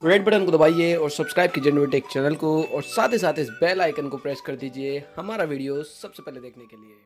Red button को दबाइए और सब्सक्राइब कीजिए नोटेक चैनल को और साथ इस बेल आइकन को प्रेस कर दीजिए हमारा वीडियो सबसे पहले देखने के लिए।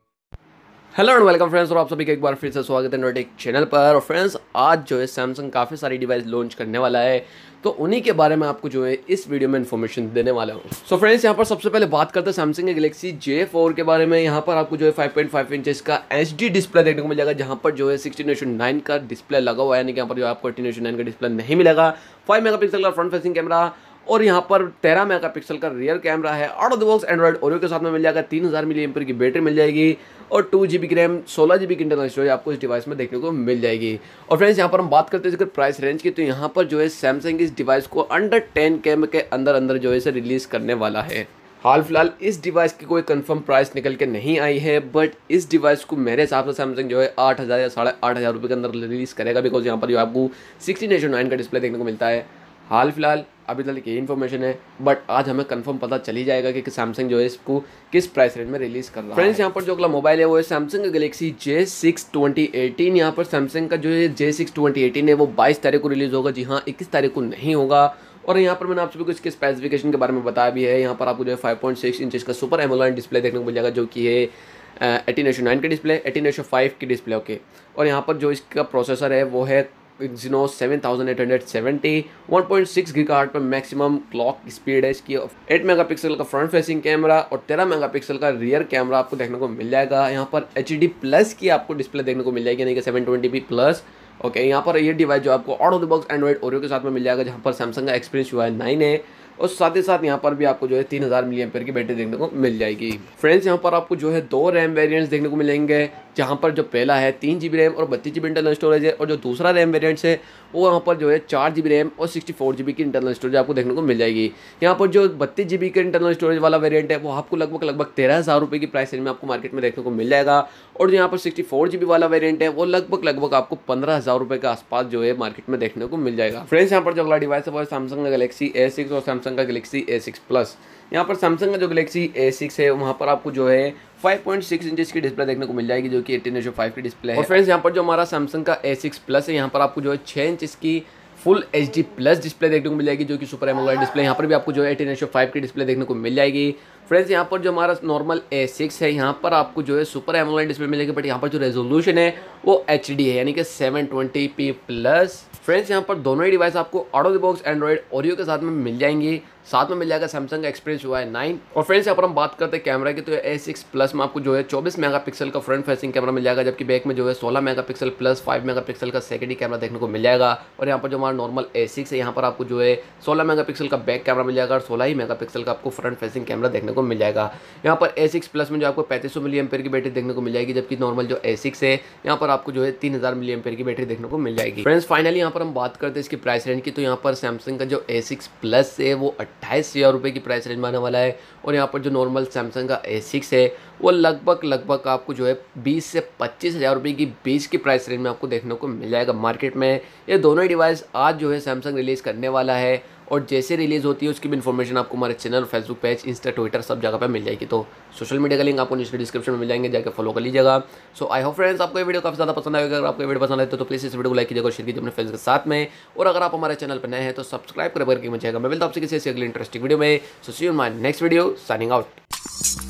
हेलो एंड वेलकम फ्रेंड्स, और आप सभी का एक बार फिर से स्वागत है नोटेक चैनल पर। और फ्रेंड्स, आज जो है सैमसंग काफ़ी सारी डिवाइस लॉन्च करने वाला है, तो उन्हीं के बारे में आपको जो है इस वीडियो में इन्फॉर्मेशन देने वाला हूँ। सो फ्रेंड्स, यहाँ पर सबसे पहले बात करते हैं सैमसंग के गैलेक्सी J4 के बारे में। यहाँ पर आपको जो है 5.5 इंचेस का HD डिस्प्ले देखने को मिल जाएगा, जहाँ पर जो है 16:9 का डिस्प्ले लगा हुआ है, यानी कि यहाँ पर जो आपको 18:9 का डिस्प्ले नहीं मिलेगा। 5 मेगापिक्सल का फ्रंट फेसिंग कैमरा और यहाँ पर 13 मेगापिक्सल का रियर कैमरा है। Out of the box Android Oreo के साथ में मिल जाएगा। 3000 mAh की बैटरी मिल जाएगी और 2 GB की रैम, 16 GB की इंटरनल स्टोरेज आपको इस डिवाइस में देखने को मिल जाएगी। और फ्रेंड्स, यहाँ पर हम बात करते हैं अगर प्राइस रेंज की, तो यहाँ पर जो है सैमसंग इस डिवाइस को अंडर 10K के अंदर जो है इसे रिलीज करने वाला है। हाल फिलहाल इस डिवाइस की कोई कंफर्म प्राइस निकल के नहीं आई है, बट इस डिवाइस को मेरे हिसाब से सैमसंग जो है 8000 या 8500 रुपये के अंदर रिलीज करेगा, बिकॉज यहाँ पर जो आपको 16:9 का डिस्प्ले देखने को मिलता है। हाल फिलहाल अभी तक ये इन्फॉर्मेशन है, बट आज हमें कंफर्म पता चल ही जाएगा कि सैमसंग जो है इसको किस प्राइस रेंज में रिलीज कर रहा है। फ्रेंड्स, यहाँ पर जो अगला मोबाइल है वो है सैमसंग का गैलेक्सी J6 2018। यहाँ पर सैमसंग का जो है J6 2018 है वो 22 तारीख को रिलीज होगा। जी हाँ, 21 तारीख को नहीं होगा। और यहाँ पर मैंने आप सभी को इसके स्पेसिफिकेशन के बारे में बताया भी है। यहाँ पर आपको जो है 5.6 इंचेस का सुपर एमोलेड डिस्प्ले देखने को मिल जाएगा, जो कि है 18:9 का डिस्प्ले, 18:5 की डिस्प्ले। ओके, और यहाँ पर जो इसका प्रोसेसर है वो है Exynos 7870, 1.6 GHz पर मैक्सिमम क्लॉक स्पीड है इसकी। 8 मेगापिक्सल का फ्रंट फेसिंग कैमरा और 13 मेगापिक्सल का रियर कैमरा आपको देखने को मिल जाएगा। यहाँ पर HD+ की आपको डिस्प्ले देखने को मिल जाएगी, यानी कि 720p+। ओके, यहाँ पर ये डिवाइस जो आपको out of the box Android Oreo के साथ में मिल जाएगा, जहाँ पर सैमसंग का एक्सपीरियंस UI 9 है। और साथ ही साथ यहाँ पर भी आपको जो है 3000 mAh की बैटरी देखने को मिल जाएगी। फ्रेंड्स, यहाँ पर आपको जो है 2 रैम वेरिएंट्स देखने को मिलेंगे, जहाँ पर जो पहला है 3 GB रैम और 32 GB इंटरनल स्टोरेज है, और जो दूसरा रैम वेरिएंट्स है वो यहाँ पर जो है 4 GB रैम और 64 GB की इंटरनल स्टोरेज आपको देखने को मिल जाएगी। यहाँ पर जो 32 GB के इंटरनल स्टोरेज वाला वेरिएंट है वो आपको लगभग 13,000 रुपये की प्राइस रेंज में आपको मार्केट में देखने को मिल जाएगा। और जो यहाँ पर 64 GB वाला वेरिएंट है वो लगभग आपको 15,000 रुपये के आसपास जो है मार्केट में देखने को मिल जाएगा। फ्रेंड्स, यहाँ पर जो अगला डिवाइस है वो है सैमसंग का गैलेक्सी A6 और सैमसंग का गैलेक्सी A6 Plus। यहाँ पर सैमसंग का जो गैलेक्सी A6 है वहाँ पर आपको जो है 5.6 इंचेस की डिस्प्ले देखने को मिल जाएगी, जो कि 18:5 की डिस्प्ले है। और फ्रेंड्स, यहाँ पर जो हमारा सैमसंग का A6 Plus है, यहाँ पर आपको जो है 6 इंचेस की फुल HD+ डिस्प्ले देखने को मिल जाएगी, जो कि सुपर एमोलेड डिस्प्ले। यहाँ पर भी आपको जो है 18:5 की डिस्प्ले देखने को मिल जाएगी। फ्रेंड्स, यहाँ पर जो हमारा नॉर्मल A6 है, यहाँ पर आपको जो है सुपर एमोलेड डिस्प्ले मिलेगी, बट यहाँ पर जो रेजोल्यूशन है वो HD है, यानी कि 720p+। फ्रेंड्स, यहाँ पर दोनों ही डिवाइस आपको out of the box Android Oreo के साथ में मिल जाएंगी। साथ में मिल जाएगा सैमसंग का एक्सपीरियंस UI 9। और फ्रेंड्स, यहाँ पर हम बात करते हैं कैमरा की, तो A6 Plus में आपको जो है 24 मेगापिक्सल का फ्रंट फेसिंग कैमरा मिल जाएगा, जबकि बैक में जो है 16 मेगापिक्सल प्लस 5 मेगापिक्सल का सेकेंडरी कैमरा देखने को मिल जाएगा। और यहाँ पर जो हमारा नॉर्मल A6 है, यहाँ पर आपको जो है 16 मेगापिक्सल का बैक कैमरा मिल जाएगा और 16 ही मेगापिक्सल का आपको फ्रंट फेसिंग कैमरा देखने को मिल जाएगा। यहाँ पर A6 Plus में जो आपको 3500 mAh की बैटरी देखने को मिल जाएगी, जबकि नॉर्मल जो A6 है यहाँ पर आपको जो है 3000 mAh की बैटरी देखने को मिल जाएगी। फ्रेंड्स, फाइनली यहाँ पर हम बात करते हैं इसकी प्राइस रेंज की, तो यहाँ पर सैमसंग का जो A6 Plus है वो 28,000 रुपये की प्राइस रेंज में आने वाला है। और यहाँ पर जो नॉर्मल सैमसंग का A6 है वो लगभग आपको जो है 20 से 25,000 रुपये की बीच की प्राइस रेंज में आपको देखने को मिल जाएगा मार्केट में। ये दोनों ही डिवाइस आज जो है सैमसंग रिलीज़ करने वाला है, और जैसे रिलीज़ होती है उसकी भी इन्फॉर्मेशन आपको हमारे channel, Facebook page, Insta, Twitter सब जगह पे मिल जाएगी। तो सोशल मीडिया का लिंक आपको नीचे डिस्क्रिप्शन में मिल जाएंगे, जाकर फॉलो कर लीजिएगा। सो आई होप फ्रेंड्स आपको ये वीडियो काफ़ी ज़्यादा पसंद आएगा। अगर आपको ये वीडियो पसंद आए तो प्लीज़ इस वीडियो को लाइक कीजिएगा और शेयर कीजिए अपने फ्रेंड्स के साथ में। और अगर आप हमारे चैनल पर नए हैं तो सब्सक्राइब करके मच जाएगा। मैं मिलता हूं आपसे किसी अगली इंटरेस्टिंग वीडियो में। So see you in my next video, signing out.